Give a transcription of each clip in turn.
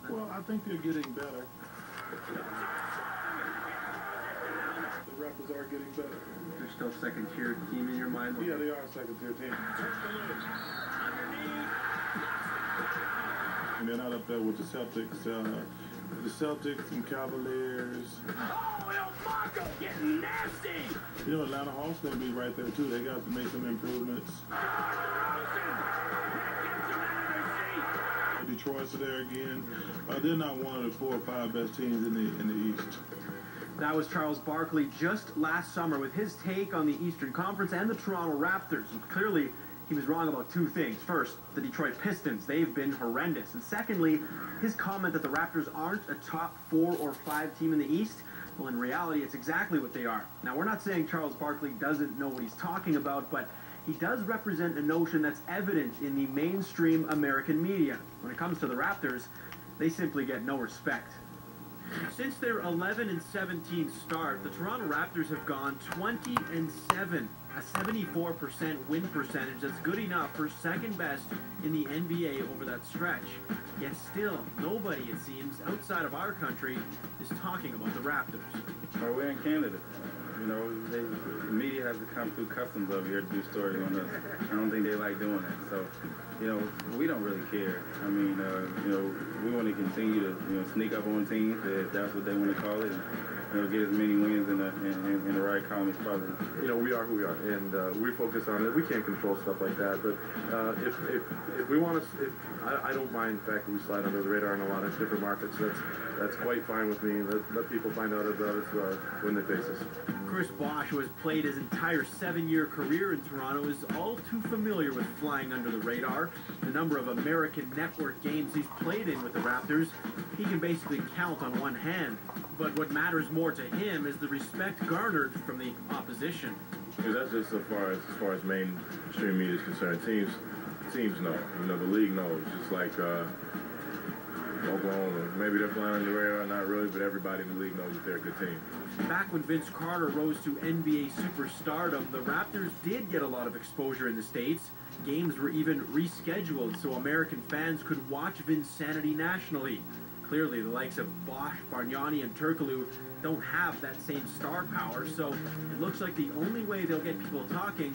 Well, I think they're getting better. The Raptors are getting better. They're still second-tier team in your mind? Yeah, they are a second-tier team. And they're not up there with the Celtics. The Celtics and Cavaliers. Oh, El Marco getting nasty! You know, Atlanta Hawks going to be right there, too. They got to make some improvements. Detroit's there again. They're not one of the 4 or 5 best teams in the East. That was Charles Barkley just last summer with his take on the Eastern Conference and the Toronto Raptors. And clearly, he was wrong about 2 things. First, the Detroit Pistons. They've been horrendous. And secondly, his comment that the Raptors aren't a top 4 or 5 team in the East. Well, in reality, it's exactly what they are. Now, we're not saying Charles Barkley doesn't know what he's talking about, but he does represent a notion that's evident in the mainstream American media. When it comes to the Raptors, they simply get no respect. Since their 11-17 start, the Toronto Raptors have gone 20-7, a 74% win percentage. That's good enough for second best in the NBA over that stretch. Yet still, nobody, it seems, outside of our country is talking about the Raptors. Well, we're in Canada. You know, the media has become too accustomed over here to do stories on us. I don't think they like doing it. So, you know, we don't really care. I mean, you know, we want to continue to, you know, sneak up on teams, if that's what they want to call it, and, you know, get as many wins in the right column as possible. You know, we are who we are, and we focus on it. We can't control stuff like that, but if we want to, I don't mind the fact that we slide under the radar in a lot of different markets. That's quite fine with me. Let people find out about us when they face us. Chris Bosh, who has played his entire 7-year career in Toronto, is all too familiar with flying under the radar. The number of American network games he's played in with the Raptors, he can basically count on one hand. But what matters more to him is the respect garnered from the opposition. Because that's just as far as mainstream media is concerned. Teams know. You know, the league knows. Just like Oklahoma, maybe they're flying under the radar, not really, but everybody in the league knows that they're a good team. Back when Vince Carter rose to NBA superstardom, the Raptors did get a lot of exposure in the States. Games were even rescheduled so American fans could watch Vinsanity nationally. Clearly, the likes of Bosh, Bargnani, and Turkoglu don't have that same star power, so it looks like the only way they'll get people talking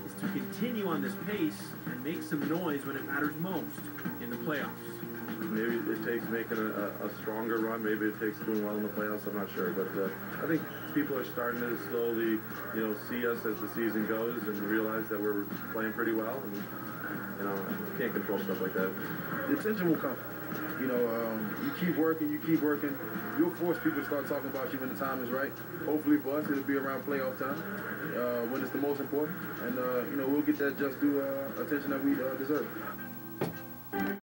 is to continue on this pace and make some noise when it matters most, in the playoffs. Maybe it takes making a stronger run. Maybe it takes doing well in the playoffs. I'm not sure, but I think people are starting to slowly, you know, see us as the season goes and realize that we're playing pretty well. And you know, you can't control stuff like that. The attention will come. You know, you keep working. You'll force people to start talking about you when the time is right. Hopefully for us, it'll be around playoff time when it's the most important, and you know, we'll get that just due attention that we deserve.